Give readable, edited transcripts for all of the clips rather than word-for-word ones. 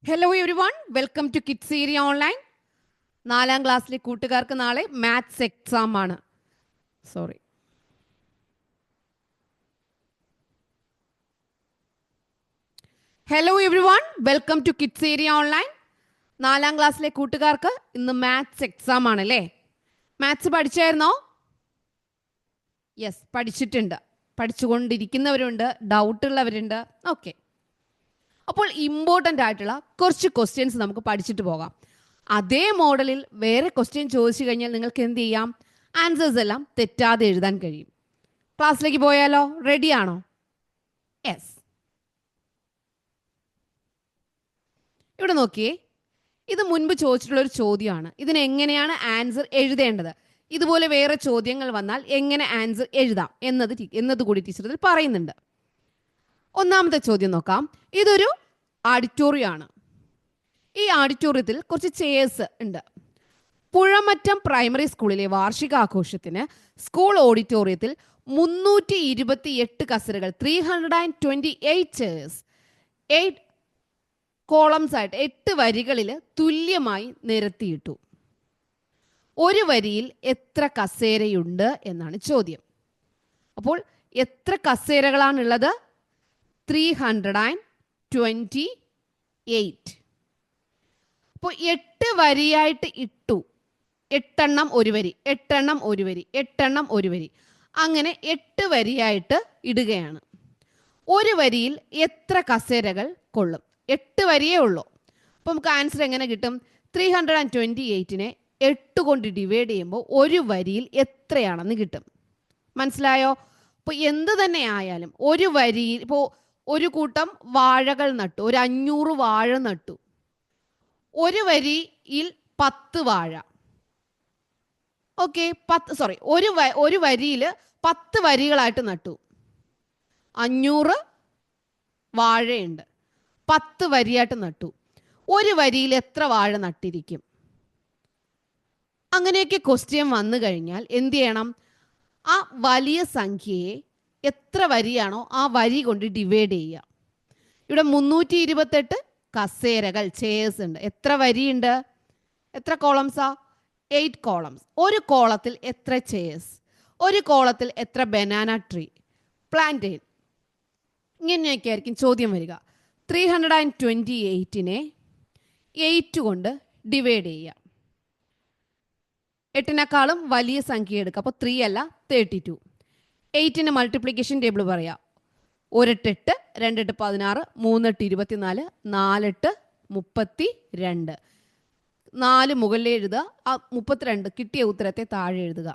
Hello everyone, welcome to kids area online. 4ാം ക്ലാസ്സിലെ കൂട്ടുകാർക്ക് നാളെ മാത്സ് എക്സാം ആണ്. Sorry. Hello everyone, welcome to kids area online. 4ാം ക്ലാസ്സിലെ കൂട്ടുകാർക്ക് ഇന്ന് മാത്സ് എക്സാം ആണല്ലേ. മാത്സ് പഠിച്ചായിരുന്നോ? യെസ്, പഠിച്ചിട്ടുണ്ട്. പഠിച്ചുകൊണ്ടിരിക്കുന്നവരുണ്ട്, ഡൗട്ടുള്ളവരുണ്ട്. ഓക്കെ, അപ്പോൾ ഇമ്പോർട്ടൻ്റ് ആയിട്ടുള്ള കുറച്ച് ക്വസ്റ്റ്യൻസ് നമുക്ക് പഠിച്ചിട്ട് പോകാം. അതേ മോഡലിൽ വേറെ ക്വസ്റ്റ്യൻ ചോദിച്ചു കഴിഞ്ഞാൽ നിങ്ങൾക്ക് എന്ത് ചെയ്യാം? ആൻസേഴ്സ് എല്ലാം തെറ്റാതെ എഴുതാൻ കഴിയും. ക്ലാസ്സിലേക്ക് പോയാലോ? റെഡിയാണോ? യെസ്. ഇവിടെ നോക്കിയേ, ഇത് മുൻപ് ചോദിച്ചിട്ടുള്ള ഒരു ചോദ്യമാണ്. ഇതിന് എങ്ങനെയാണ് ആൻസർ എഴുതേണ്ടത്, ഇതുപോലെ വേറെ ചോദ്യങ്ങൾ വന്നാൽ എങ്ങനെ ആൻസർ എഴുതാം എന്നത് കൂടി ടീച്ചർ ഇതിൽ പറയുന്നുണ്ട്. ഒന്നാമത്തെ ചോദ്യം നോക്കാം. ഇതൊരു ഓഡിറ്റോറിയം ആണ്. ഈ ഓഡിറ്റോറിയത്തിൽ കുറച്ച് ചെയേഴ്സ് ഉണ്ട്. പുഴമറ്റം പ്രൈമറി സ്കൂളിലെ വാർഷികാഘോഷത്തിന് സ്കൂൾ ഓഡിറ്റോറിയത്തിൽ 328 കസേരകൾ, 328 ചെയേഴ്സ് 8 കോളംസ് ആയിട്ട് 8 വരികളിൽ തുല്യമായി നിരത്തിയിട്ടു. ഒരു വരിയിൽ എത്ര കസേരയുണ്ട് എന്നാണ് ചോദ്യം. അപ്പോൾ എത്ര കസേരകളാണുള്ളത്? 328. അപ്പോൾ 8 വരിയായിട്ട് ഇട്ടു. 8 എണ്ണം ഒരു വരി, 8 എണ്ണം ഒരു വരി, 8 എണ്ണം ഒരു വരി, അങ്ങനെ 8 വരിയായിട്ട് ഇടുകയാണ്. ഒരു വരിയിൽ എത്ര കസേരകൾ കൊള്ളും? 8 വരിയേ ഉള്ളൂ. അപ്പോൾ നമുക്ക് ആൻസർ എങ്ങനെ കിട്ടും? 328നെ 8 കൊണ്ട് ഡിവൈഡ് ചെയ്യുമ്പോൾ ഒരു വരിയിൽ എത്രയാണെന്ന് കിട്ടും. മനസ്സിലായോ? അപ്പോൾ എന്ത് തന്നെ ആയാലും ഒരു വരിയിൽ, ഇപ്പോൾ ഒരു കൂട്ടം വാഴകൾ നട്ടു, ഒരു 500 വാഴ നട്ടു. ഒരു വരിയിൽ 10 വാഴ. ഓക്കെ, ഒരു വരിയിൽ 10 വരികളായിട്ട് നട്ടു. 500 വാഴയുണ്ട്, 10 വരിയായിട്ട് നട്ടു. ഒരു വരിയിൽ എത്ര വാഴ നട്ടിരിക്കും? അങ്ങനെയൊക്കെ ക്വസ്റ്റ്യൻ വന്നു കഴിഞ്ഞാൽ എന്ത് ചെയ്യണം? ആ വലിയ സംഖ്യയെ എത്ര വരിയാണോ ആ വരി കൊണ്ട് ഡിവൈഡ് ചെയ്യുക. ഇവിടെ 328 കസേരകൾ, ചെയേഴ്സ് ഉണ്ട്. എത്ര വരിയുണ്ട്? എത്ര കോളംസാ? 8 കോളംസ്. ഒരു കോളത്തിൽ എത്ര ചെയേഴ്സ്? ഒരു കോളത്തിൽ എത്ര ബനാന ട്രീ, പ്ലാന്റെയിൻ? ഇങ്ങനെയൊക്കെ ആയിരിക്കും ചോദ്യം വരിക. 328നെ 8 കൊണ്ട് ഡിവൈഡ് ചെയ്യുക. 8നേക്കാളും വലിയ സംഖ്യ എടുക്കുക. അപ്പോൾ 3 അല്ല, 32. 8ന്റെ മൾട്ടിപ്ലിക്കേഷൻ ടേബിൾ പറയാം. 1 8 8, 2 8 16, 3 8 24, 4 8 32. 4 മുകളിൽ എഴുതുക, ആ 32 കിട്ടിയ ഉത്തരത്തെ താഴെ എഴുതുക.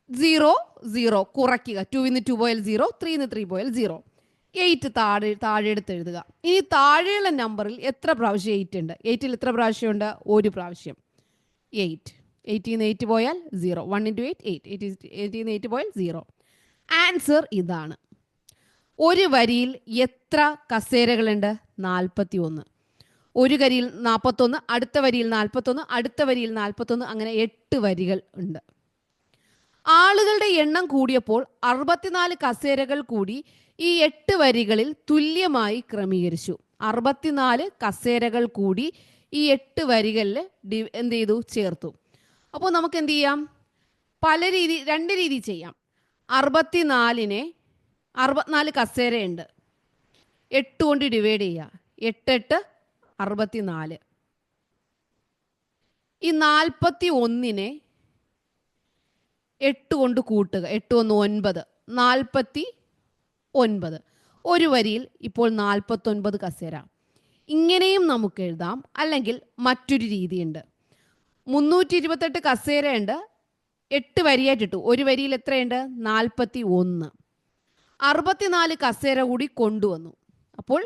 0 0 കുറയ്ക്കുക. 2 പോയാൽ 0, 3 3 പോയാൽ 0. 8 താഴെ എടുത്ത് എഴുതുക. ഇനി താഴെയുള്ള നമ്പറിൽ എത്ര പ്രാവശ്യം 8 ഉണ്ട്? 8ൽ എത്ര പ്രാവശ്യം ഉണ്ട്? ഒരു പ്രാവശ്യം. 8. 8 8 പോയാൽ 0. 1 × 8 8. 8 8 പോയാൽ 0. ആൻസർ ഇതാണ്. ഒരു വരിയിൽ എത്ര കസേരകളുണ്ട്? 41. ഒരു വരിയിൽ 41, അടുത്ത വരിയിൽ 41, അടുത്ത വരിയിൽ 41, അങ്ങനെ 8 വരികൾ ഉണ്ട്. ആളുകളുടെ എണ്ണം കൂടിയപ്പോൾ 64 കസേരകൾ കൂടി ഈ 8 വരികളിൽ തുല്യമായി ക്രമീകരിച്ചു. 64 കസേരകൾ കൂടി ഈ 8 വരികളിൽ എന്ത് ചെയ്തു? ചേർത്തു. അപ്പോൾ നമുക്ക് എന്ത് ചെയ്യാം? രണ്ട് രീതി ചെയ്യാം. 64നെ 64 കസേരയുണ്ട്, 8 കൊണ്ട് ഡിവൈഡ് ചെയ്യുക. 8 8 64. ഈ 41നെ 8 കൊണ്ട് കൂട്ടുക. 8 1 9, 49. ഒരു വരിയിൽ ഇപ്പോൾ 49 കസേര. ഇങ്ങനെയും നമുക്ക് എഴുതാം. അല്ലെങ്കിൽ മറ്റൊരു രീതിയുണ്ട്. 328 കസേരയുണ്ട്, 8 വരിയായിട്ടിട്ടു. ഒരു വരിയിൽ എത്രയുണ്ട്? 41. 64 കസേര കൂടി കൊണ്ടുവന്നു. അപ്പോൾ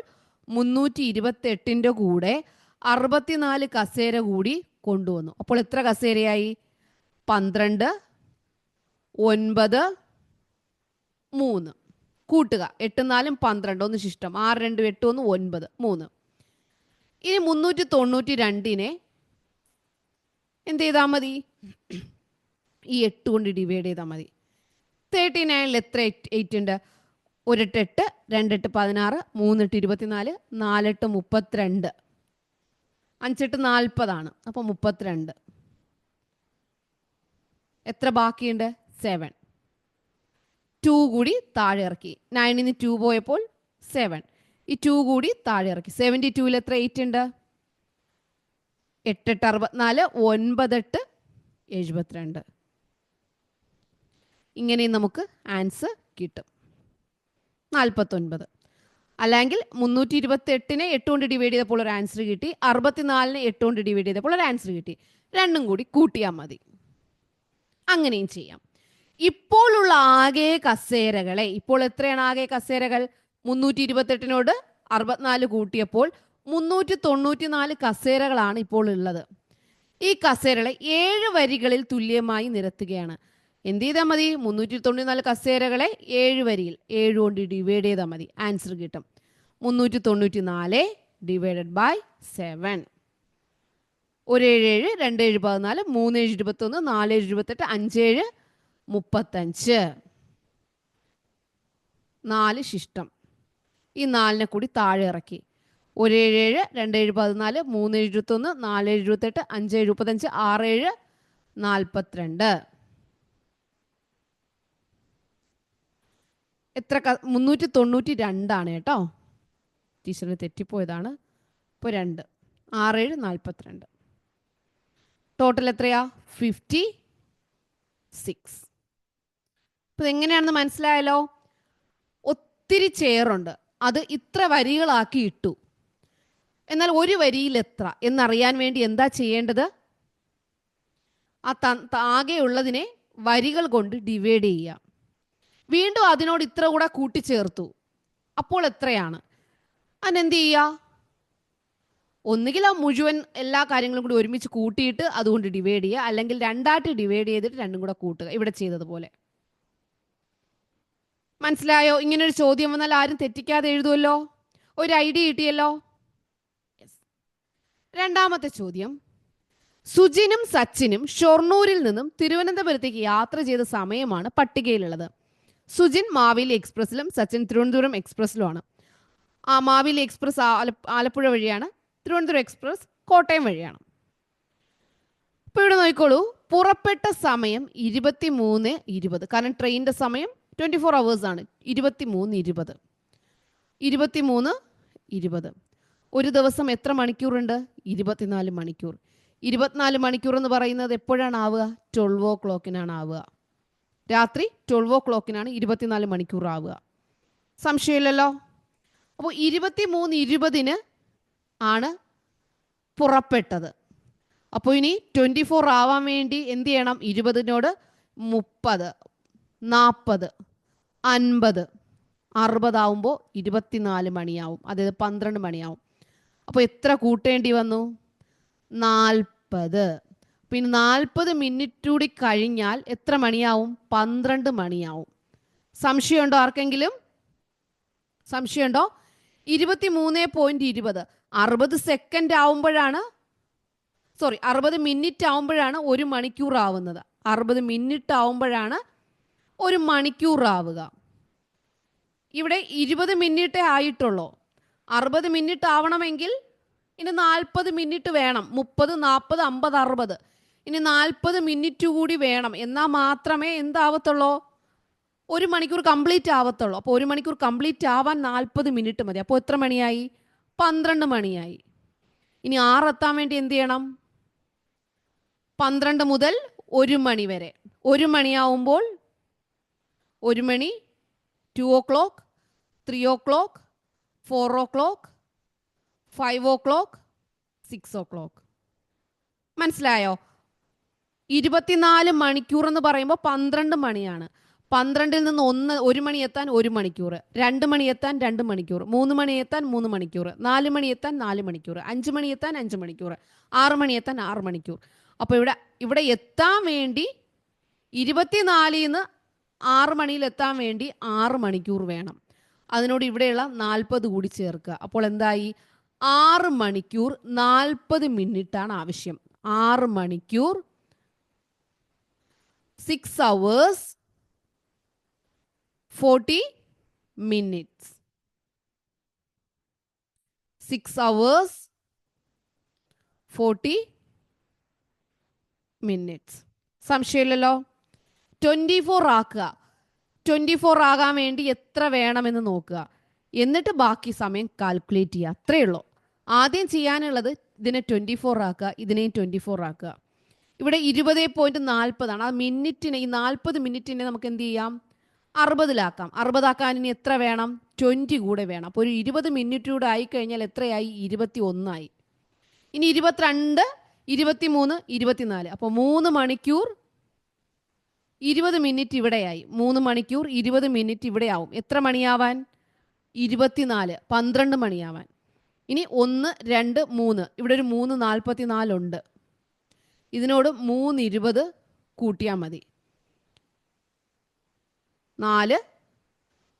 328ൻ്റെ കൂടെ 64 കസേര കൂടി കൊണ്ടുവന്നു. അപ്പോൾ എത്ര കസേരയായി? 12 9 3. കൂട്ടുക. 8 4 12, ഒന്ന് ശിഷ്ടം. 6 2 8 1 9 3. ഇനി 392നെ എന്ത് ചെയ്താൽ മതി? ഈ 8 കൊണ്ട് ഡിവൈഡ് ചെയ്താൽ മതി. 39ൽ എത്ര 8 ഉണ്ട്? 1 8 2 8 16 3 8 24 4 8 32 5 8 40 അപ്പോൾ 32. എത്ര ബാക്കിയുണ്ട്? 7. 2 കൂടി താഴെ ഇറക്കി. 9 2 പോയപ്പോൾ 7. ഈ 2 കൂടി താഴെ ഇറക്കി. 72 എത്ര 8 ഉണ്ട്? 8 8 64 9 8 72. ഇങ്ങനെ നമുക്ക് ആൻസർ കിട്ടും. 49. അല്ലെങ്കിൽ 328നെ 8 കൊണ്ട് ഡിവൈഡ് ചെയ്തപ്പോൾ ഒരു ആൻസർ കിട്ടി. 64നെ 8 കൊണ്ട് ഡിവൈഡ് ചെയ്തപ്പോൾ ഒരു ആൻസർ കിട്ടി. രണ്ടും കൂടി കൂട്ടിയാൽ മതി. അങ്ങനെയും ചെയ്യാം. ഇപ്പോഴുള്ള ആകെ കസേരകളെ, ഇപ്പോൾ എത്രയാണ് ആകെ കസേരകൾ? 328നോട് 64 കൂട്ടിയപ്പോൾ 394 കസേരകളാണ് ഇപ്പോൾ ഉള്ളത്. ഈ കസേരകളെ 7 വരികളിൽ തുല്യമായി നിരത്തുകയാണ്. എന്ത് ചെയ്താൽ മതി? 394 കസേരകളെ 7 വരിയിൽ 7 കൊണ്ട് ഡിവൈഡ് ചെയ്താൽ മതി. ആൻസർ കിട്ടും. 394 ഡിവൈഡഡ് ബൈ 7. 1 7 7 2 7 14 3 7 21 4 7 28 5 7 35. 4 ശിഷ്ടം. ഈ 4നെ കൂടി താഴെ ഇറക്കി. 1 7 7 2 7 14 3 7 21 4 7 28 5 7 35 6 7 42. എത്ര? 392 കേട്ടോ. ടീച്ചറിന് തെറ്റിപ്പോയതാണ്. ഇപ്പോൾ 2 6 7 42. ടോട്ടൽ എത്രയാ? 56. അപ്പോൾ ഇതെങ്ങനെയാണെന്ന് മനസ്സിലായല്ലോ. ഒത്തിരി ചെയറുണ്ട്, അത് ഇത്ര വരികളാക്കി ഇട്ടു. എന്നാൽ ഒരു വരിയിൽ എത്ര എന്നറിയാൻ വേണ്ടി എന്താ ചെയ്യേണ്ടത്? ആ ആകെയുള്ളതിനെ വരികൾ കൊണ്ട് ഡിവൈഡ് ചെയ്യുക. വീണ്ടും അതിനോട് ഇത്ര കൂടെ കൂട്ടിച്ചേർത്തു. അപ്പോൾ എത്രയാണ്? അതിനെന്ത് ചെയ്യുക? ഒന്നുകിൽ ആ മുഴുവൻ എല്ലാ കാര്യങ്ങളും കൂടി ഒരുമിച്ച് കൂട്ടിയിട്ട് അതുകൊണ്ട് ഡിവൈഡ് ചെയ്യുക, അല്ലെങ്കിൽ രണ്ടായിട്ട് ഡിവൈഡ് ചെയ്തിട്ട് രണ്ടും കൂടെ കൂട്ടുക, ഇവിടെ ചെയ്തതുപോലെ. മനസ്സിലായോ? ഇങ്ങനൊരു ചോദ്യം വന്നാൽ ആരും തെറ്റിക്കാതെ എഴുതുമല്ലോ. ഒരു ഐഡിയ കിട്ടിയല്ലോ. രണ്ടാമത്തെ ചോദ്യം, സുജിനും സച്ചിനും ഷൊർണൂരിൽ നിന്നും തിരുവനന്തപുരത്തേക്ക് യാത്ര ചെയ്ത സമയമാണ് പട്ടികയിലുള്ളത്. സുജിൻ മാവേലി എക്സ്പ്രസിലും സച്ചിൻ തിരുവനന്തപുരം എക്സ്പ്രസിലുമാണ്. ആ മാവേലി എക്സ്പ്രസ് ആലപ്പുഴ വഴിയാണ്, തിരുവനന്തപുരം എക്സ്പ്രസ് കോട്ടയം വഴിയാണ്. ഇപ്പോൾ ഇവിടെ നോക്കിക്കോളൂ, പുറപ്പെട്ട സമയം 23:20. കാരണം ട്രെയിനിൻ്റെ സമയം 24 hours ആണ്. 23:20. 23:20. ഒരു ദിവസം എത്ര മണിക്കൂറുണ്ട്? 24 മണിക്കൂർ. 24 മണിക്കൂർ എന്ന് പറയുന്നത് എപ്പോഴാണ് ആവുക? 12 o'clock ആവുക. രാത്രി 12 o'clock 24 മണിക്കൂർ ആവുക. സംശയമില്ലല്ലോ. അപ്പോൾ 23:20 ആണ് പുറപ്പെട്ടത്. അപ്പോൾ ഇനി 24 ആവാൻ വേണ്ടി എന്ത് ചെയ്യണം? 20നോട് 30, 40, 50, 60 ആവുമ്പോൾ 24 മണിയാവും. അതായത് 12 മണിയാവും. അപ്പോൾ എത്ര കൂട്ടേണ്ടി വന്നു? 40. പിന്നെ 40 മിനിറ്റ് കൂടി കഴിഞ്ഞാൽ എത്ര മണിയാവും? 12 മണിയാവും. സംശയമുണ്ടോ ആർക്കെങ്കിലും? സംശയമുണ്ടോ? 23.20. 60 സെക്കൻഡ് ആവുമ്പോഴാണ്, 60 മിനിറ്റ് ആവുമ്പോഴാണ് 1 മണിക്കൂർ ആവുന്നത്. 60 മിനിറ്റ് ആവുമ്പോഴാണ് 1 മണിക്കൂർ ആവുക. ഇവിടെ 20 മിനിറ്റേ ആയിട്ടുള്ളൂ. 60 മിനിറ്റ് ആവണമെങ്കിൽ ഇനി 40 മിനിറ്റ് വേണം. 30, 40, 50, 60. ഇനി 40 മിനിറ്റ് കൂടി വേണം. എന്നാൽ മാത്രമേ എന്താവത്തുള്ളൂ? 1 മണിക്കൂർ കംപ്ലീറ്റ് ആവത്തുള്ളൂ. അപ്പോൾ 1 മണിക്കൂർ കംപ്ലീറ്റ് ആവാൻ 40 മിനിറ്റ് മതി. അപ്പോൾ എത്ര മണിയായി? 12 മണിയായി. ഇനി 6 എത്താൻ വേണ്ടി എന്ത് ചെയ്യണം? 12 മുതൽ 1 മണി വരെ. 1 മണിയാവുമ്പോൾ 1 മണി, 2 o'clock, 3 o'clock, 4 o'clock, 5 o'clock, 6 o'clock. മനസ്സിലായോ? 24 മണിക്കൂർ എന്ന് പറയുമ്പോൾ 12 മണിയാണ്. 12ൽ നിന്ന് 1 മണി എത്താൻ 1 മണിക്കൂർ, 2 മണി എത്താൻ 2 മണിക്കൂർ, 3 മണി എത്താൻ 3 മണിക്കൂർ, 4 മണി എത്താൻ 4 മണിക്കൂർ, 5 മണി എത്താൻ 5 മണിക്കൂർ, 6 മണി എത്താൻ 6 മണിക്കൂർ. അപ്പോൾ ഇവിടെ എത്താൻ വേണ്ടി 24 നിന്ന് 6 മണിയിൽ എത്താൻ വേണ്ടി 6 മണിക്കൂർ വേണം. അതിനോട് ഇവിടെയുള്ള 40 കൂടി ചേർക്കുക. അപ്പോൾ എന്തായി? 6 മണിക്കൂർ 40 മിനിറ്റാണ് ആവശ്യം. 6 മണിക്കൂർ 6 hours 40 minutes. 6 hours 40 minutes. സംശയമില്ലല്ലോ. 24 ആക്കുക. 24 ആകാൻ വേണ്ടി എത്ര വേണമെന്ന് നോക്കുക. എന്നിട്ട് ബാക്കി സമയം കാൽക്കുലേറ്റ് ചെയ്യുക. അത്രയേ ഉള്ളൂ. ആദ്യം ചെയ്യാനുള്ളത് ഇതിനെ 24 ആക്കുക, ഇതിനെയും 24 ആക്കുക. ഇവിടെ 20.40 ആണ്. ആ മിനിറ്റിനെ, ഈ 40 മിനിറ്റിനെ നമുക്ക് എന്ത് ചെയ്യാം? 60-ലാക്കാം. 60-ആക്കാൻ ഇനി എത്ര വേണം? 20 കൂടെ വേണം. അപ്പോൾ ഒരു 20 മിനിറ്റ് കൂടെ ആയിക്കഴിഞ്ഞാൽ എത്രയായി? 21 ആയി. ഇനി 22, 23, 24. അപ്പോൾ 3 മണിക്കൂർ 20 മിനിറ്റ് ഇവിടെയായി. 3 മണിക്കൂർ 20 മിനിറ്റ് ഇവിടെ ആവും. എത്ര മണിയാവാൻ? 24, 12 മണിയാവാൻ. ഇനി 1, 2, 3. ഇവിടെ ഒരു 3:44 ഉണ്ട്. ഇതിനോട് 3:20 കൂട്ടിയാൽ മതി. 4,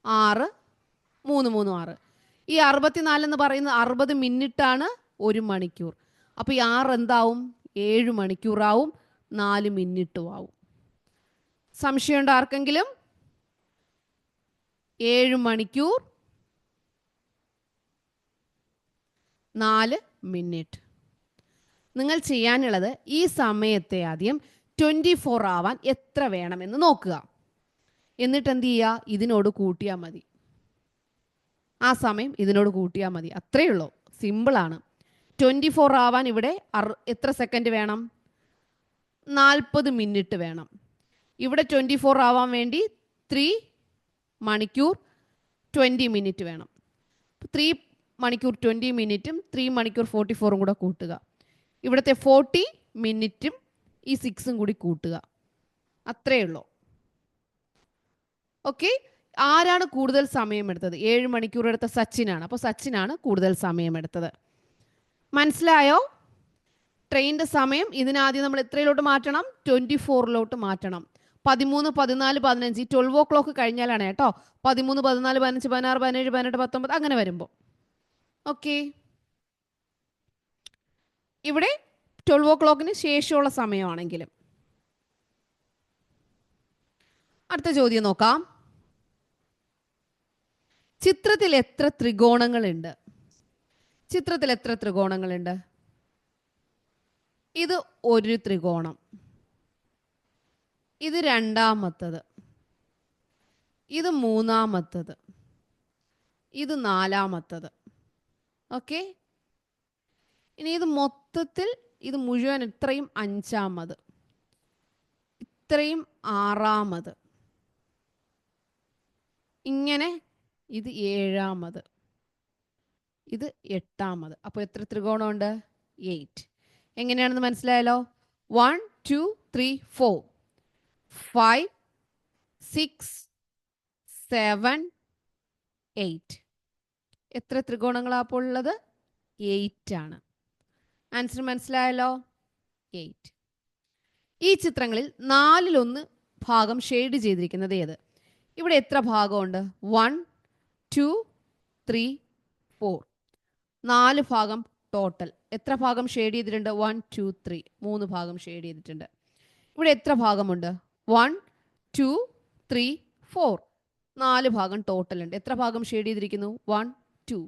6, 3, 3, 6. ഈ 64 എന്ന് പറയുന്നത് 60 മിനിറ്റാണ് 1 മണിക്കൂർ. അപ്പോൾ ഈ 6 എന്താവും? 7 മണിക്കൂറാവും. 4 മിനിറ്റും ആവും. സംശയമുണ്ടോ ആർക്കെങ്കിലും? 7 മണിക്കൂർ 4 മിനിറ്റ്. നിങ്ങൾ ചെയ്യാനുള്ളത് ഈ സമയത്തെ ആദ്യം 24 ആവാൻ എത്ര വേണമെന്ന് നോക്കുക. എന്നിട്ട് എന്ത് ചെയ്യുക? ഇതിനോട് കൂട്ടിയാൽ മതി. ആ സമയം ഇതിനോട് കൂട്ടിയാൽ മതി. അത്രയേ ഉള്ളൂ. സിമ്പിളാണ്. 24 ആവാൻ ഇവിടെ എത്ര സെക്കൻഡ് വേണം? 40 മിനിറ്റ് വേണം. ഇവിടെ 24 ആവാൻ വേണ്ടി 3 മണിക്കൂർ 20 മിനിറ്റ് വേണം. 3 മണിക്കൂർ 20 മിനിറ്റും 3 മണിക്കൂർ 44ഉം കൂടെ കൂട്ടുക. ഇവിടുത്തെ 40 മിനിറ്റും ഈ 6ഉം കൂടി കൂട്ടുക. അത്രയേ ഉള്ളൂ. ഓക്കെ. ആരാണ് കൂടുതൽ സമയമെടുത്തത്? 7 മണിക്കൂർ എടുത്ത സച്ചിനാണ്. അപ്പോൾ സച്ചിനാണ് കൂടുതൽ സമയമെടുത്തത്. മനസ്സിലായോ? ട്രെയിനിൻ്റെ സമയം ഇതിനാദ്യം നമ്മൾ എത്രയിലോട്ട് മാറ്റണം? 24-ലോട്ട് മാറ്റണം. 13, 14, 15 ഈ 12 o'clock കഴിഞ്ഞാലാണ് കേട്ടോ. 13, 14, 15, 16, 17, 18, 19 അങ്ങനെ വരുമ്പോൾ. ഓക്കെ. ഇവിടെ 12 o'clockന് ശേഷമുള്ള സമയമാണെങ്കിലും. അടുത്ത ചോദ്യം നോക്കാം. ചിത്രത്തിൽ എത്ര ത്രികോണങ്ങളുണ്ട്? ചിത്രത്തിൽ എത്ര ത്രികോണങ്ങളുണ്ട്? ഇത് ഒരു ത്രികോണം, ഇത് രണ്ടാമത്തത്, ഇത് മൂന്നാമത്തത്, ഇത് നാലാമത്തത്. ഓക്കെ. ഇനി ഇത് മൊത്തത്തിൽ ഇത് മുഴുവൻ ഇത്രയും അഞ്ചാമത്, ഇത്രയും ആറാമത്, ഇങ്ങനെ ഇത് ഏഴാമത്, ഇത് എട്ടാമത്. അപ്പോൾ എത്ര ത്രികോണമുണ്ട്? 8. എങ്ങനെയാണെന്ന് മനസ്സിലായല്ലോ? 1, 2, 3, 4, 5, 6, 7, 8. എത്ര ത്രികോണങ്ങളാണ് അപ്പോൾ ഉള്ളത്? 8 ആണ്. ആൻസർ മനസ്സിലായല്ലോ? 8. ഈ ചിത്രങ്ങളിൽ 4-1 ഭാഗം ഷെയ്ഡ് ചെയ്തിരിക്കുന്നത് ഏത്? ഇവിടെ എത്ര ഭാഗമുണ്ട്? 1, 2, 3, 4. 4 ഭാഗം ടോട്ടൽ. എത്ര ഭാഗം ഷെയ്ഡ് ചെയ്തിട്ടുണ്ട്? 1, 2, 3. 3 ഭാഗം ഷെയ്ഡ് ചെയ്തിട്ടുണ്ട്. ഇവിടെ എത്ര ഭാഗമുണ്ട്? 1, 2, 3, 4. 4 ഭാഗം ടോട്ടൽ ഉണ്ട്. എത്ര ഭാഗം ഷെയ്ഡ് ചെയ്തിരിക്കുന്നു? 1, 2.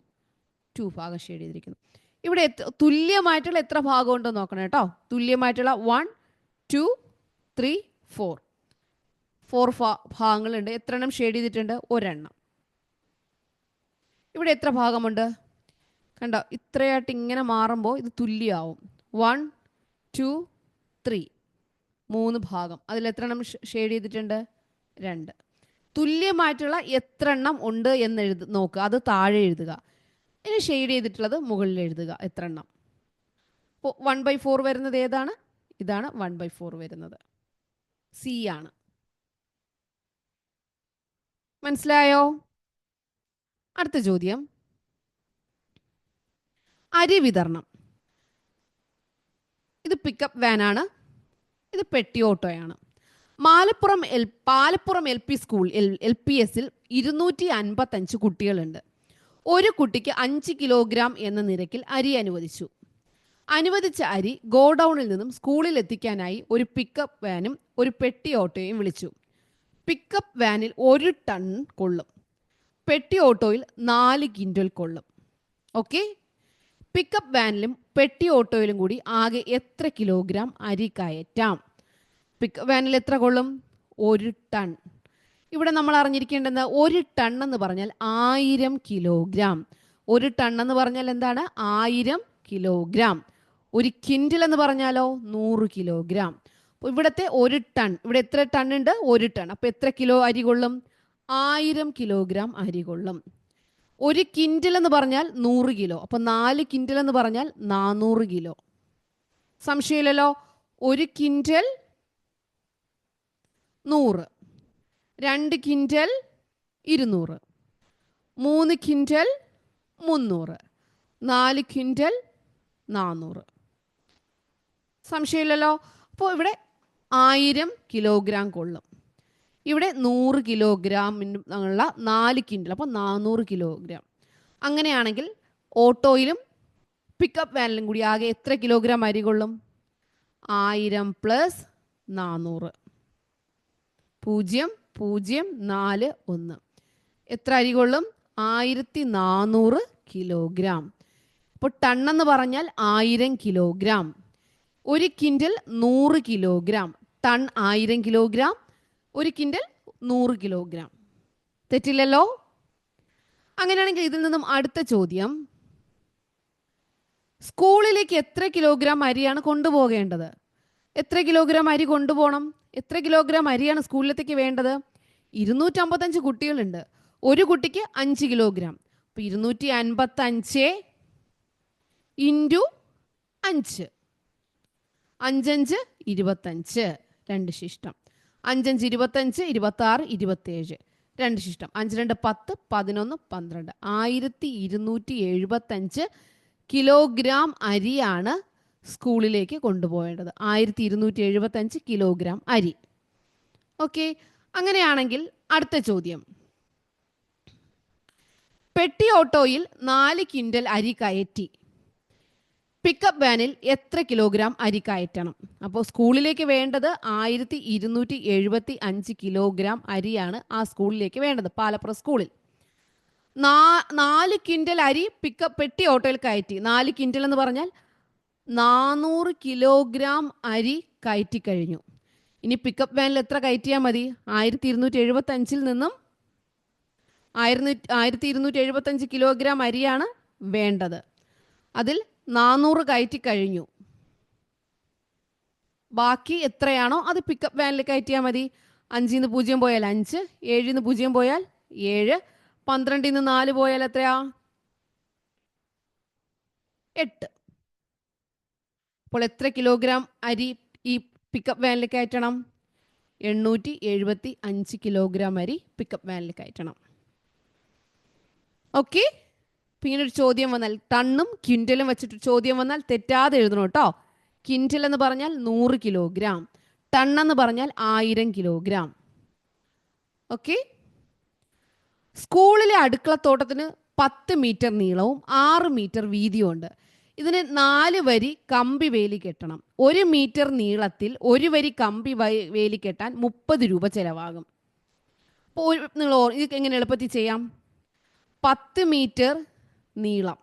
2 ഭാഗം ഷെയ്ഡ് ചെയ്തിരിക്കുന്നു. ഇവിടെ തുല്യമായിട്ടുള്ള എത്ര ഭാഗം ഉണ്ടോ നോക്കണം കേട്ടോ. തുല്യമായിട്ടുള്ള 1, 2, 3, 4. 4 ഭാഗങ്ങളുണ്ട്. എത്ര എണ്ണം ഷെയ്ഡ് ചെയ്തിട്ടുണ്ട്? ഒരെണ്ണം. ഇവിടെ എത്ര ഭാഗമുണ്ട്? കണ്ടോ, ഇത്രയായിട്ട് ഇങ്ങനെ മാറുമ്പോൾ ഇത് തുല്യമാവും. 1, 2, 3. 3 ഭാഗം. അതിൽ എത്ര എണ്ണം ഷെയ്ഡ് ചെയ്തിട്ടുണ്ട്? 2. തുല്യമായിട്ടുള്ള എത്ര എണ്ണം ഉണ്ട് എന്ന് നോക്കുക. അത് താഴെ എഴുതുക. ഇനി ഷെയ്ഡ് ചെയ്തിട്ടുള്ളത് മുകളിൽ എഴുതുക. എത്ര എണ്ണം? അപ്പോൾ 1/4 വരുന്നത് ഏതാണ്? ഇതാണ് 1/4 വരുന്നത്. സി ആണ്. മനസ്സിലായോ? അടുത്ത ചോദ്യം. അരി വിതരണം. ഇത് പിക്കപ്പ് വാനാണ്, ഇത് പെട്ടി ഓട്ടോയാണ്. പാലപ്പുറം എൽ പി സ്കൂൾ LPSൽ 255 കുട്ടികളുണ്ട്. ഒരു കുട്ടിക്ക് 5 കിലോഗ്രാം എന്ന നിരക്കിൽ അരി അനുവദിച്ചു. അനുവദിച്ച അരി ഗോഡൌണിൽ നിന്നും സ്കൂളിൽ എത്തിക്കാനായി ഒരു പിക്കപ്പ് വാനും ഒരു പെട്ടി ഓട്ടോയും വിളിച്ചു. പിക്കപ്പ് വാനിൽ 1 ടൺ കൊള്ളും. പെട്ടി ഓട്ടോയിൽ 4 ക്വിൻ്റൽ കൊള്ളും. ഓക്കെ, പിക്കപ്പ് വാനിലും പെട്ടി ഓട്ടോയിലും കൂടി ആകെ എത്ര കിലോഗ്രാം അരി കയറ്റാം? പിക്കപ്പ് വാനിൽ എത്ര കൊള്ളും? 1 ടൺ. ഇവിടെ നമ്മൾ അറിഞ്ഞിരിക്കേണ്ടത് 1 ടൺ എന്ന് പറഞ്ഞാൽ 1000 കിലോഗ്രാം. 1 ടൺ എന്ന് പറഞ്ഞാൽ എന്താണ്? 1000 കിലോഗ്രാം. 1 ക്വിൻ്റൽ എന്ന് പറഞ്ഞാലോ 100 കിലോഗ്രാം. അപ്പോൾ ഇവിടുത്തെ 1 ടൺ, ഇവിടെ എത്ര ടൺ ഉണ്ട്? 1 ടൺ. അപ്പോൾ എത്ര കിലോ അരി കൊള്ളും? 1000 കിലോഗ്രാം അരി കൊള്ളും. 1 ക്വിൻ്റൽ എന്ന് പറഞ്ഞാൽ 100 കിലോ. അപ്പോൾ 4 ക്വിൻ്റൽ എന്ന് പറഞ്ഞാൽ 400 കിലോ. സംശയമില്ലല്ലോ. 1 ക്വിൻ്റൽ 100, 2 ക്വിൻ്റൽ 200, 3 ക്വിൻ്റൽ 300, 4 ക്വിൻ്റൽ 400. സംശയമില്ലല്ലോ. അപ്പോൾ ഇവിടെ 1000 കിലോഗ്രാം കൊള്ളും. ഇവിടെ 100 കിലോഗ്രാമിനുള്ള 4 ക്വിൻ്റൽ, അപ്പോൾ 400 കിലോഗ്രാം. അങ്ങനെയാണെങ്കിൽ ഓട്ടോയിലും പിക്കപ്പ് വാനിലും കൂടി ആകെ എത്ര കിലോഗ്രാം അരി കൊള്ളും? 1000 പ്ലസ് 400, 0 0 4 1. എത്ര അരി കൊള്ളും? 1400 കിലോഗ്രാം. അപ്പോൾ ടൺ എന്ന് പറഞ്ഞാൽ 1000 kilogram. 1 quintal 100 kilogram. Ton 1000 kilogram, 1 quintal 100 kilogram. തെറ്റില്ലല്ലോ. അങ്ങനെയാണെങ്കിൽ ഇതിൽ നിന്നും അടുത്ത ചോദ്യം, സ്കൂളിലേക്ക് എത്ര കിലോഗ്രാം അരിയാണ് കൊണ്ടുപോകേണ്ടത്? എത്ര കിലോഗ്രാം അരി കൊണ്ടുപോകണം? എത്ര കിലോഗ്രാം അരിയാണ് സ്കൂളിലേക്ക് വേണ്ടത്? 255 കുട്ടികളുണ്ട്. ഒരു കുട്ടിക്ക് 5 കിലോഗ്രാം. അപ്പോൾ 255 ഇൻറ്റു 5, 5 25, 2 ശിഷ്ടം. 5 25 26 27, 2 ശിഷ്ടം. 5 2 10 11 12. 1275 കിലോഗ്രാം അരിയാണ് സ്കൂളിലേക്ക് കൊണ്ടുപോകേണ്ടത്. 1275 കിലോഗ്രാം അരി. ഓക്കെ, അങ്ങനെയാണെങ്കിൽ അടുത്ത ചോദ്യം, പെട്ടി ഓട്ടോയിൽ 4 ക്വിൻ്റൽ അരി കയറ്റി പിക്കപ്പ് വാനിൽ എത്ര കിലോഗ്രാം അരി കയറ്റണം? അപ്പോൾ സ്കൂളിലേക്ക് വേണ്ടത് 1275 കിലോഗ്രാം അരിയാണ് ആ സ്കൂളിലേക്ക് വേണ്ടത്, പാലപ്പുറം സ്കൂളിൽ. 4 ക്വിൻ്റൽ അരി പെട്ടി ഓട്ടോയിൽ കയറ്റി. 4 ക്വിൻ്റൽ എന്ന് പറഞ്ഞാൽ 400 കിലോഗ്രാം അരി കയറ്റി കഴിഞ്ഞു. ഇനി പിക്കപ്പ് വാനിൽ എത്ര കയറ്റിയാൽ മതി? 1275 നിന്നും 1275 കിലോഗ്രാം അരിയാണ് വേണ്ടത്. അതിൽ 400 കയറ്റി കഴിഞ്ഞു. ബാക്കി എത്രയാണോ അത് പിക്കപ്പ് വാനിൽ കയറ്റിയാൽ മതി. 5 0 പോയാൽ 5, 7 0 പോയാൽ 7, 12 4 പോയാൽ എത്രയാ? 8. അപ്പോൾ എത്ര കിലോഗ്രാം അരി ഈ പിക്കപ്പ് വാനിൽ കയറ്റണം? 875 കിലോഗ്രാം അരി പിക്കപ്പ് വാനിൽ കയറ്റണം. ഓക്കെ, പിന്നെ ഒരു ചോദ്യം വന്നാൽ, ടണ്ണും ക്വിൻ്റലും വെച്ചിട്ട് ചോദ്യം വന്നാൽ തെറ്റാതെ എഴുതണം കേട്ടോ. ക്വിൻ്റൽ എന്ന് പറഞ്ഞാൽ 100 കിലോഗ്രാം, ടൺ എന്ന് പറഞ്ഞാൽ 1000 കിലോഗ്രാം. ഓക്കെ, സ്കൂളിലെ അടുക്കളത്തോട്ടത്തിന് 10 മീറ്റർ നീളവും 6 മീറ്റർ വീതിയും ഉണ്ട്. ഇതിന് 4 വരി കമ്പി വേലി കെട്ടണം. 1 മീറ്റർ നീളത്തിൽ 1 വരി കമ്പി വേലി കെട്ടാൻ 30 രൂപ ചെലവാകും. അപ്പോൾ നിങ്ങൾ ഇത് എങ്ങനെ എളുപ്പത്തിൽ ചെയ്യാം? 10 മീറ്റർ നീളം,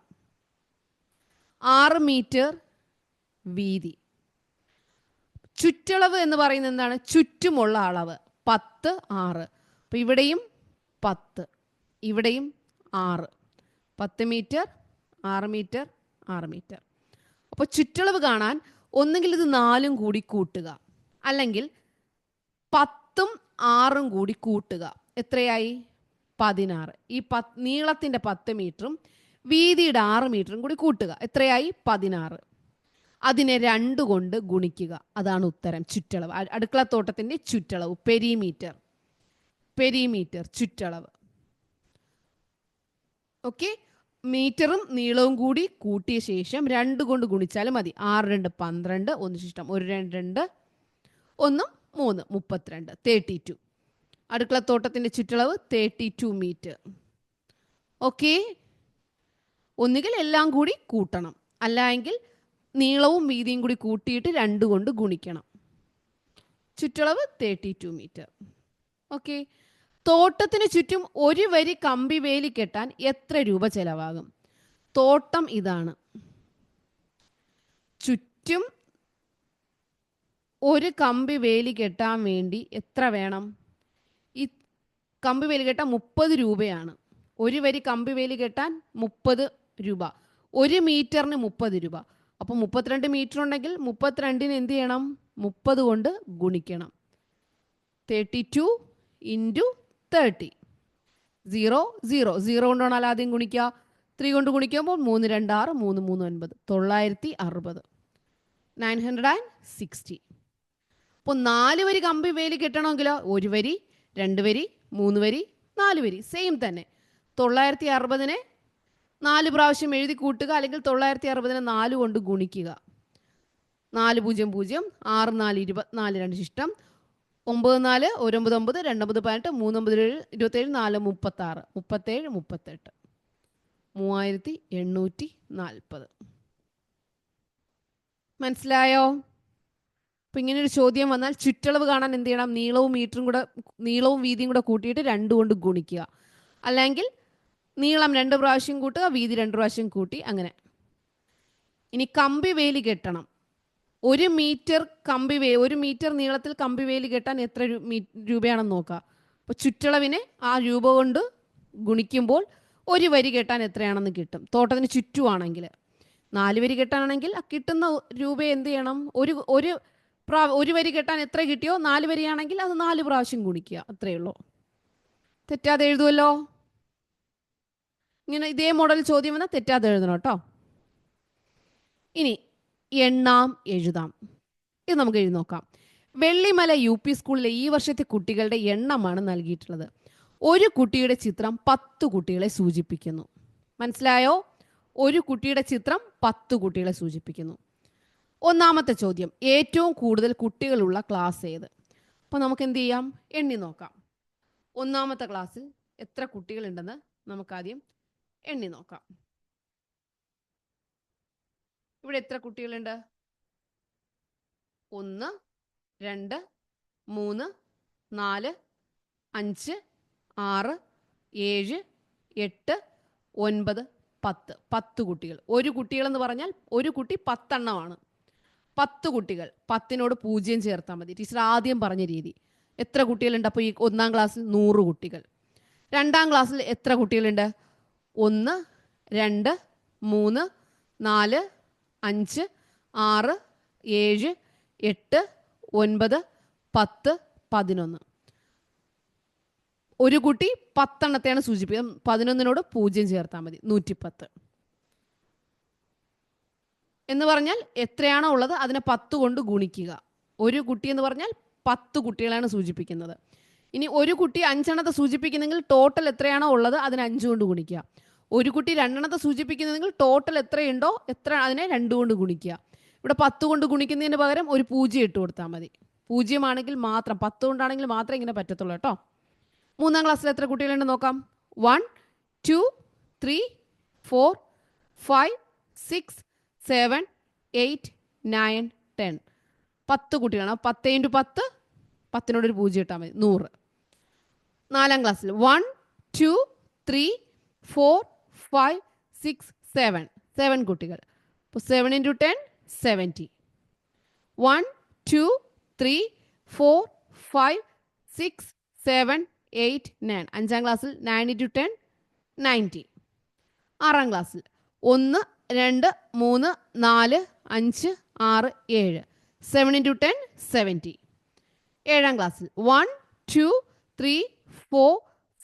6 മീറ്റർ വീതി. ചുറ്റളവ് എന്ന് പറയുന്നത് എന്താണ്? ചുറ്റുമുള്ള അളവ്. 10 6. അപ്പോൾ ഇവിടെയും 10, ഇവിടെയും 6. 10 മീറ്റർ 6 മീറ്റർ 6 മീറ്റർ. അപ്പോൾ ചുറ്റളവ് കാണാൻ ഒന്നുകിൽ ഇത് 4ഉം കൂടി കൂട്ടുക, അല്ലെങ്കിൽ 10ഉം 6ഉം കൂടി കൂട്ടുക. എത്രയായി? 16. ഈ നീളത്തിൻ്റെ 10 മീറ്ററും വീതിയുടെ 6 മീറ്ററും കൂടി കൂട്ടുക. എത്രയായി? 16. അതിനെ 2 കൊണ്ട് ഗുണിക്കുക. അതാണ് ഉത്തരം. ചുറ്റളവ്, അടുക്കളത്തോട്ടത്തിൻ്റെ ചുറ്റളവ്, പെരിമീറ്റർ. പെരിമീറ്റർ ചുറ്റളവ്. ഓക്കെ, മീറ്ററും നീളവും കൂടി കൂട്ടിയ ശേഷം 2 കൊണ്ട് ഗുണിച്ചാലും മതി. 6 2 12, 1 ശിഷ്ടം 1 2 2, 1 3 32, 32. അടുക്കളത്തോട്ടത്തിൻ്റെ ചുറ്റളവ് 32 മീറ്റർ. ഓക്കെ, ഒന്നുകിൽ എല്ലാം കൂടി കൂട്ടണം, അല്ലെങ്കിൽ നീളവും വീതിയും കൂടി കൂട്ടിയിട്ട് 2 കൊണ്ട് ഗുണിക്കണം. ചുറ്റളവ് 32 മീറ്റർ. ഓക്കെ, തോട്ടത്തിന് ചുറ്റും ഒരു വരി കമ്പി വേലി കെട്ടാൻ എത്ര രൂപ ചെലവാകും? തോട്ടം ഇതാണ്, ചുറ്റും ഒരു കമ്പി വേലി കെട്ടാൻ വേണ്ടി എത്ര വേണം? ഈ കമ്പി വേലി കെട്ടാൻ 30 രൂപയാണ്. ഒരു വരി കമ്പി വേലി കെട്ടാൻ 30 രൂപ, 1 മീറ്ററിന് 30 രൂപ. അപ്പോൾ 32 മീറ്റർ ഉണ്ടെങ്കിൽ 32ന് എന്ത് ചെയ്യണം? 30 കൊണ്ട് ഗുണിക്കണം. 32 ഇൻറ്റു 30. 0 0 0 കൊണ്ടാണ് ആദ്യം ഗുണിക്കുക. 3 കൊണ്ട് ഗുണിക്കുമ്പോൾ 3 2 6 3 3 9 960. 960. അപ്പോൾ 4 വരി കമ്പി വേലി കെട്ടണമെങ്കിലോ 1 വരി 2 വരി 3 വരി 4 വരി സെയിം തന്നെ. 960നെ 4 പ്രാവശ്യം എഴുതി കൂട്ടുക, അല്ലെങ്കിൽ 960നെ 4 കൊണ്ട് ഗുണിക്കുക. 4 0 0 6 4 24 2 ശിഷ്ടം 9 4 1 9 9 2 9 18 3 9 7 27 4 36 37 38 3840. മനസ്സിലായോ? അപ്പം ഇങ്ങനെ ഒരു ചോദ്യം വന്നാൽ ചുറ്റളവ് കാണാൻ എന്ത് ചെയ്യണം? നീളവും വീതിയും കൂടെ കൂട്ടിയിട്ട് 2 കൊണ്ട് ഗുണിക്കുക. അല്ലെങ്കിൽ നീളം 2 പ്രാവശ്യം കൂട്ടുക, വീതി 2 പ്രാവശ്യം കൂട്ടി, അങ്ങനെ. ഇനി കമ്പി വേലി കെട്ടണം. 1 മീറ്റർ നീളത്തിൽ കമ്പി വേലി കെട്ടാൻ എത്ര രൂപയാണെന്ന് നോക്കുക. അപ്പോൾ ചുറ്റളവിനെ ആ രൂപ കൊണ്ട് ഗുണിക്കുമ്പോൾ 1 വരി കെട്ടാൻ എത്രയാണെന്ന് കിട്ടും. തോട്ടത്തിന് ചുറ്റുമാണെങ്കിൽ 4 വരി കെട്ടാനാണെങ്കിൽ ആ കിട്ടുന്ന രൂപ എന്ത് ചെയ്യണം? ഒരു വരി കെട്ടാൻ എത്ര കിട്ടിയോ 4 വരിയാണെങ്കിൽ അത് 4 പ്രാവശ്യം ഗുണിക്കുക, അത്രയേ ഉള്ളൂ. തെറ്റാതെ എഴുതുമല്ലോ. ഇങ്ങനെ ഇതേ മോഡൽ ചോദ്യം വന്നാൽ തെറ്റാതെ എഴുതണം കേട്ടോ. ഇനി എണ്ണാം എഴുതാം, ഇത് നമുക്ക് എഴുതി നോക്കാം. വെള്ളിമല UP സ്കൂളിലെ ഈ വർഷത്തെ കുട്ടികളുടെ എണ്ണമാണ് നൽകിയിട്ടുള്ളത്. ഒരു കുട്ടിയുടെ ചിത്രം 10 കുട്ടികളെ സൂചിപ്പിക്കുന്നു. മനസ്സിലായോ? ഒരു കുട്ടിയുടെ ചിത്രം 10 കുട്ടികളെ സൂചിപ്പിക്കുന്നു. ഒന്നാമത്തെ ചോദ്യം, ഏറ്റവും കൂടുതൽ കുട്ടികളുള്ള ക്ലാസ് ഏത്? അപ്പോൾ നമുക്ക് എന്ത് ചെയ്യാം? എണ്ണി നോക്കാം. ഒന്നാമത്തെ ക്ലാസ്സിൽ എത്ര കുട്ടികളുണ്ടെന്ന് നമുക്കാദ്യം എണ്ണി നോക്കാം. ഇവിടെ എത്ര കുട്ടികളുണ്ട്? 1 2 3 4 5 6 7 8 9 10. 10 കുട്ടികൾ. ഒരു കുട്ടികളെന്ന് പറഞ്ഞാൽ ഒരു കുട്ടി 10 എണ്ണമാണ്. 10 കുട്ടികൾ. 10നോട് 0 ചേർത്താൽ മതി. ടീച്ചർ ആദ്യം പറഞ്ഞ രീതി. എത്ര കുട്ടികളുണ്ട്? അപ്പോൾ ഈ ഒന്നാം ക്ലാസ്സിൽ 100 കുട്ടികൾ. രണ്ടാം ക്ലാസ്സിൽ എത്ര കുട്ടികളുണ്ട്? 1 2 3 4 5 6 7 8 9 10 11. ഒരു കുട്ടി 10 എണ്ണത്തെയാണ് സൂചിപ്പിക്കുന്നത്. 11നോട് 0 ചേർത്താൽ മതി. 110 എന്ന് പറഞ്ഞാൽ എത്രയാണോ ഉള്ളത് അതിനെ 10 കൊണ്ട് ഗുണിക്കുക. ഒരു കുട്ടി എന്ന് പറഞ്ഞാൽ 10 കുട്ടികളാണ് സൂചിപ്പിക്കുന്നത്. ഇനി ഒരു കുട്ടി 5 എണ്ണത്തെ സൂചിപ്പിക്കുന്നെങ്കിൽ ടോട്ടൽ എത്രയാണോ ഉള്ളത് അതിനെ 5 കൊണ്ട് ഗുണിക്കുക. ഒരു കുട്ടി 2 എണ്ണത്തെ സൂചിപ്പിക്കുന്നെങ്കിൽ ടോട്ടൽ എത്രയുണ്ടോ അതിനെ 2 കൊണ്ട് ഗുണിക്കുക. ഇവിടെ 10 കൊണ്ട് ഗുണിക്കുന്നതിന് പകരം ഒരു 0 ഇട്ട് കൊടുത്താൽ മതി. 0 ആണെങ്കിൽ മാത്രം, 10 കൊണ്ടാണെങ്കിൽ മാത്രമേ ഇങ്ങനെ പറ്റത്തുള്ളൂ കേട്ടോ. മൂന്നാം ക്ലാസ്സിൽ എത്ര കുട്ടികളുണ്ട് നോക്കാം. 1 2 3 4 5 6 7 8 9 10. 10 കുട്ടികളാണ്. 10 × 10, 10നോടൊരു 0 ഇട്ടാൽ മതി. 100. നാലാം ക്ലാസ്സിൽ 1 2 3 4 5 6 7. 7 കുട്ടികൾ. അപ്പോൾ 7 × 10 70. 1 2 3 4 5 6 7 8 9. അഞ്ചാം ക്ലാസ്സിൽ 9 × 10 90. ആറാം ക്ലാസ്സിൽ 1 2 3 4 5 6 7. 7 × 10 70. ഏഴാം ക്ലാസ്സിൽ 1 2 3 4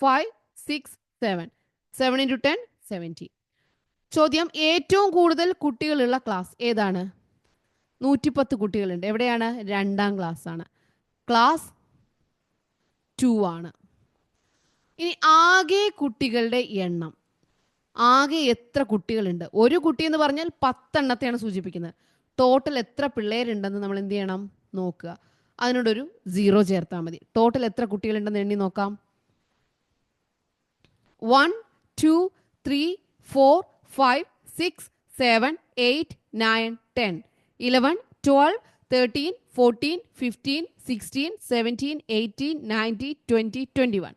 5 6 7. 7 × 10 70. ചോദ്യം, ഏറ്റവും കൂടുതൽ കുട്ടികളുള്ള ക്ലാസ് ഏതാണ്? 110 കുട്ടികളുണ്ട്. എവിടെയാണ്? രണ്ടാം ക്ലാസ് ആണ്. ക്ലാസ് 2 ആണ്. ഇനി ആകെ കുട്ടികളുടെ എണ്ണം, ആകെ എത്ര കുട്ടികളുണ്ട്? ഒരു കുട്ടി എന്ന് പറഞ്ഞാൽ 10 എണ്ണത്തെയാണ് സൂചിപ്പിക്കുന്നത്. ടോട്ടൽ എത്ര പിള്ളേരുണ്ടെന്ന് നമ്മൾ എന്ത് ചെയ്യണം? നോക്കുക. അതിനോടൊരു 0 ചേർത്താൽ മതി. ടോട്ടൽ എത്ര കുട്ടികളുണ്ടെന്ന് എണ്ണി നോക്കാം. 1 2 3 4 5 6 7 8 9 10 11 12 13 14 15 16 17 18 19 20 21.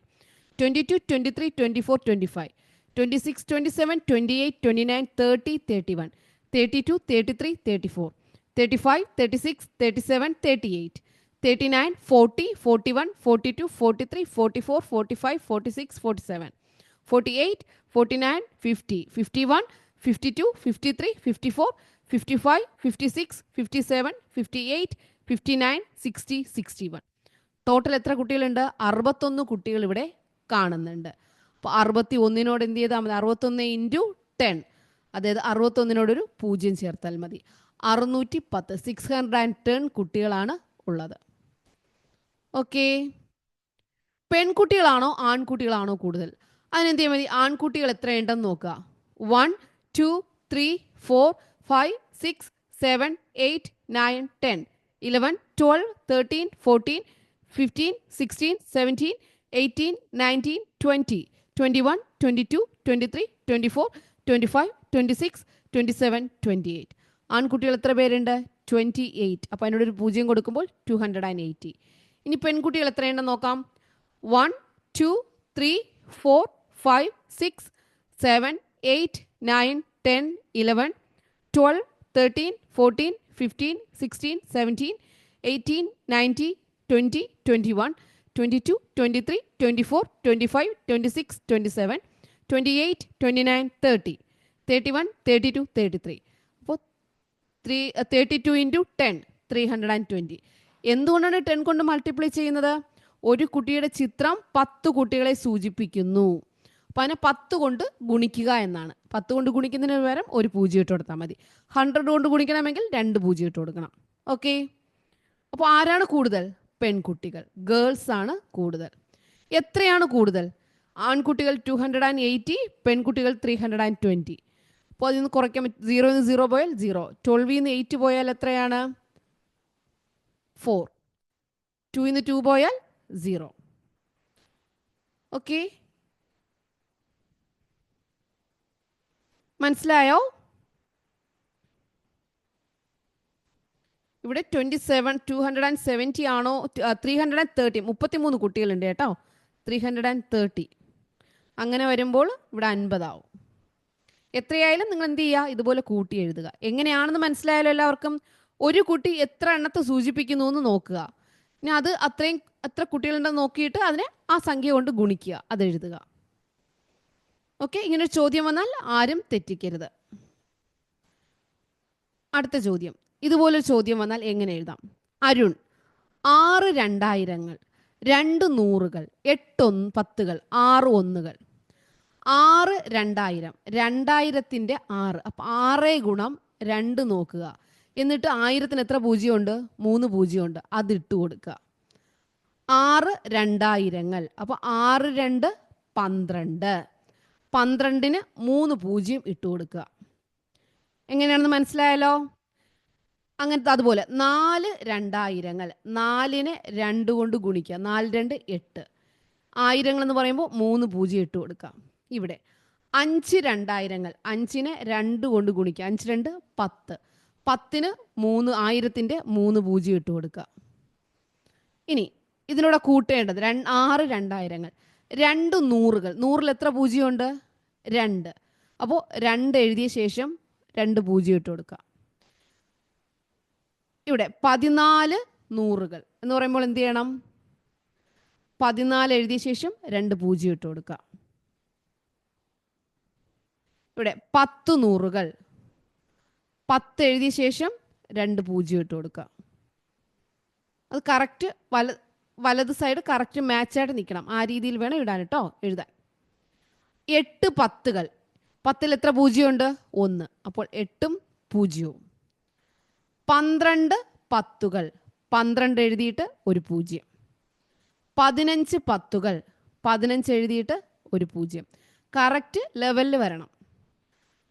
22, 23, 24, 25, 26, 27, 28, 29, 30, 31, 32, 33, 34, 35, 36, 37, 38, 39, 40, 41, 42, 43, 44, 45, 46, 47, 48, 49, 50, 51, 52, 53, 54, 55, 56, 57, 58, 59, 60, 61. ടോട്ടൽ എത്ര കുട്ടികളുണ്ട്? 61 കുട്ടികൾ ഇവിടെ കാണുന്നുണ്ട്. അപ്പോൾ 61 എന്ത് ചെയ്താൽ മതി? 61 ഇൻറ്റു 10, അതായത് 61 0 ചേർത്താൽ മതി. 610, 610 കുട്ടികളാണ് ഉള്ളത്. ഓക്കെ. പെൺകുട്ടികളാണോ ആൺകുട്ടികളാണോ കൂടുതൽ? അതിനെന്ത് ചെയ്യാൻ മതി? ആൺകുട്ടികൾ എത്രയുണ്ടെന്ന് നോക്കുക. 1, 2, 3, 4, 5, 6, 7, 8, 9, 10, 11, 12, 13, 14, 15, 16, 17, 18, 19, 20, 21, 22, 23, 24, 25, 26, 27, 28. ആൺകുട്ടികൾ എത്ര പേരുണ്ട്? 28. അപ്പോൾ അതിനോടൊരു 0 കൊടുക്കുമ്പോൾ 280. ഇനി പെൺകുട്ടികൾ എത്രയുണ്ടെന്ന് നോക്കാം. 1, 2, 3, 4, 5, 6, 7, 8, 9, 10, 11, 12, 13, 14, 15, 16, 17, 18, 19, 20, 21, 22, 23, 24, 25, 26, 27, 28, 29, 30, 31, 32, 33. അപ്പോൾ 32 ഇൻറ്റു 10, 320. എന്തുകൊണ്ടാണ് 10 കൊണ്ട് മൾട്ടിപ്ലൈ ചെയ്യുന്നത്? ഒരു കുട്ടിയുടെ ചിത്രം 10 കുട്ടികളെ സൂചിപ്പിക്കുന്നു. അപ്പോൾ അതിനെ 10 കൊണ്ട് ഗുണിക്കുക എന്നാണ്. 10 കൊണ്ട് ഗുണിക്കുന്നതിന് പകരം ഒരു 0 ഇട്ട് കൊടുത്താൽ മതി. 100 കൊണ്ട് ഗുണിക്കണമെങ്കിൽ 2 0 ഇട്ട് കൊടുക്കണം. ഓക്കെ. അപ്പോൾ ആരാണ് കൂടുതൽ? പെൺകുട്ടികൾ, ഗേൾസ് ആണ് കൂടുതൽ. എത്രയാണ് കൂടുതൽ? ആൺകുട്ടികൾ 280, പെൺകുട്ടികൾ 320. അപ്പോൾ അതിൽ നിന്ന് കുറയ്ക്കാൻ പറ്റും. 0 നിന്ന് 0 പോയാൽ 0. 12 നിന്ന് 8 പോയാൽ എത്രയാണ്? 4. 2 നിന്ന് 2 പോയാൽ 0. ഓക്കെ, മനസ്സിലായോ? ഇവിടെ 270 ആണോ? 330, 33 കുട്ടികളുണ്ട് കേട്ടോ. 330. അങ്ങനെ വരുമ്പോൾ ഇവിടെ 50 ആവും. എത്രയായാലും നിങ്ങൾ എന്ത് ചെയ്യുക? ഇതുപോലെ കൂട്ടി എഴുതുക. എങ്ങനെയാണെന്ന് മനസ്സിലായാലോ എല്ലാവർക്കും? ഒരു കുട്ടി എത്ര എണ്ണത്തെ സൂചിപ്പിക്കുന്നു എന്ന് നോക്കുക. ഇനി അത് എത്ര കുട്ടികളുണ്ടെന്ന് നോക്കിയിട്ട് അതിനെ ആ സംഖ്യ കൊണ്ട് ഗുണിക്കുക, അത് എഴുതുക. ഓക്കെ, ഇങ്ങനെ ഒരു ചോദ്യം വന്നാൽ ആരും തെറ്റിക്കരുത്. അടുത്ത ചോദ്യം, ഇതുപോലൊരു ചോദ്യം വന്നാൽ എങ്ങനെ എഴുതാം? അരുൺ, 6 2000-ങ്ങൾ, 2 100-കൾ, 8 10-കൾ, 6 1-കൾ. 6 2000, 2000-ന്റെ 6. അപ്പം 6 ഗുണം 2 നോക്കുക. എന്നിട്ട് 1000-ന് എത്ര 0 ഉണ്ട്? 3 0 ഉണ്ട്. അത് ഇട്ട് കൊടുക്കുക. 6 2000-ങ്ങൾ. അപ്പോൾ 6 2 12. 12-ന് 3 0 ഇട്ട് കൊടുക്കുക. എങ്ങനെയാണെന്ന് മനസ്സിലായല്ലോ? അങ്ങനത്തെ അതുപോലെ 4 2000-ങ്ങൾ. 4-നെ 2 കൊണ്ട് ഗുണിക്കുക. 4 2 8. 1000-ങ്ങൾ എന്ന് പറയുമ്പോൾ 3 0 ഇട്ട് കൊടുക്കുക. ഇവിടെ 5 2000-ങ്ങൾ. 5-നെ 2 കൊണ്ട് ഗുണിക്കുക. 5 2 10. 10-ന് 3, 1000-ന്റെ 3 0 ഇട്ട് കൊടുക്കുക. ഇനി ഇതിലൂടെ കൂട്ടേണ്ടത് 6 2000-ങ്ങൾ, 2 100-കൾ. 100-ൽ എത്ര 0 ഉണ്ട്? 2. അപ്പോൾ 2 എഴുതിയ ശേഷം 2 0 ഇട്ട് കൊടുക്കുക. ഇവിടെ 14 100-കൾ എന്ന് പറയുമ്പോൾ എന്ത് ചെയ്യണം? 14 എഴുതിയ ശേഷം 2 0 ഇട്ട് കൊടുക്കുക. ഇവിടെ 10 100-കൾ. 10 എഴുതിയ ശേഷം 2 0 ഇട്ട് കൊടുക്കുക. അത് കറക്റ്റ് വലത് സൈഡ് കറക്റ്റ് മാച്ചായിട്ട് നിൽക്കണം. ആ രീതിയിൽ വേണം ഇടാൻ കേട്ടോ, എഴുതാൻ. 8 10-കൾ. 10-ൽ എത്ര 0 ഉണ്ട്? 1. അപ്പോൾ 8ഉം 0ഉം. 12 10-കൾ. 12 എഴുതിയിട്ട് ഒരു 0. 15 10-കൾ. 15 എഴുതിയിട്ട് ഒരു 0. കറക്റ്റ് ലെവലിൽ വരണം.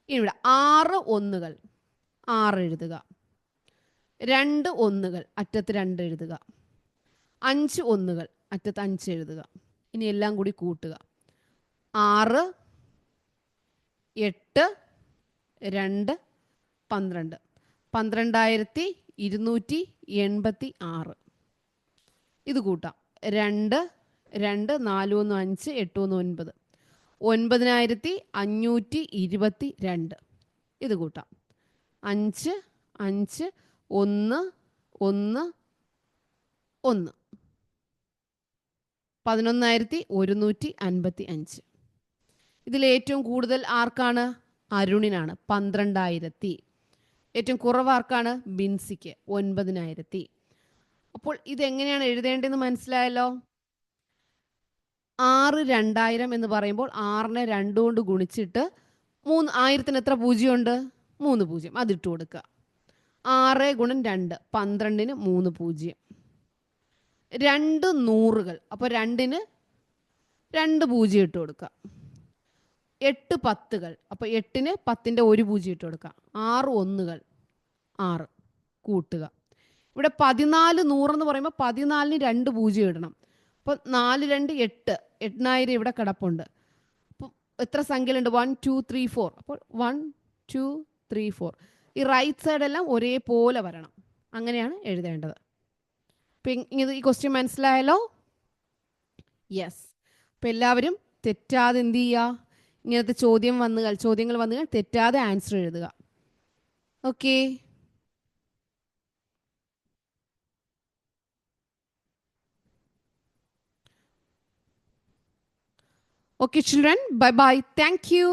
ഇവിടെ 6 1-കൾ. 6 എഴുതുക. 2 1-കൾ. അറ്റത്ത് 2 എഴുതുക. 5 1-കൾ. അറ്റത്ത് 5 എഴുതുക. ഇനി എല്ലാം കൂടി കൂട്ടുക. 6 8 2 12. 12286. ഇത് കൂട്ടാം. 2 2 4 1 5 8 1 9 9522 ഇത് കൂട്ടാം. 5 5 1 1 1 11,155. ഇതിൽ ഏറ്റവും കൂടുതൽ ആർക്കാണ്? അരുണിനാണ്, 12,000. ഏറ്റവും കുറവ് ആർക്കാണ്? ബിൻസിക്ക്, 9,000. അപ്പോൾ ഇതെങ്ങനെയാണ് എഴുതേണ്ടതെന്ന് മനസ്സിലായല്ലോ. 6 2000 എന്ന് പറയുമ്പോൾ 6നെ 2 കൊണ്ട് ഗുണിച്ചിട്ട് 1000-ന് എത്ര പൂജ്യമുണ്ട്? 3 പൂജ്യം. അതിട്ട് കൊടുക്കുക. 6 ഗുണം 2 12-ന് 3 പൂജ്യം. 2 നൂറുകൾ, അപ്പോൾ 2-ന് 2 പൂജ്യം ഇട്ട് കൊടുക്കുക. 8 പത്തുകൾ, അപ്പോൾ 8-ന് 10-ന്റെ 1 പൂജ്യം ഇട്ട് കൊടുക്കുക. 6 ഒന്നുകൾ 6 കൂട്ടുക. ഇവിടെ 14 100 പറയുമ്പോൾ 14-ന് 2 പൂജ്യം ഇടണം. അപ്പോൾ 4 2 8 8000 ഇവിടെ കിടപ്പുണ്ട്. അപ്പോൾ എത്ര സംഖ്യകളുണ്ട്? 1 2 3 4. അപ്പോൾ 1 2 3 4. ഈ റൈറ്റ് സൈഡെല്ലാം ഒരേപോലെ വരണം. അങ്ങനെയാണ് എഴുതേണ്ടത്. അപ്പം ഈ ക്വസ്റ്റ്യൻ മനസ്സിലായല്ലോ? യെസ്. അപ്പം എല്ലാവരും തെറ്റാതെ എന്ത് ചെയ്യുക? ഇങ്ങനത്തെ ചോദ്യങ്ങൾ വന്നുകൾ തെറ്റാതെ ആൻസർ എഴുതുക. Okay. Okay, children. Bye-bye. Thank you.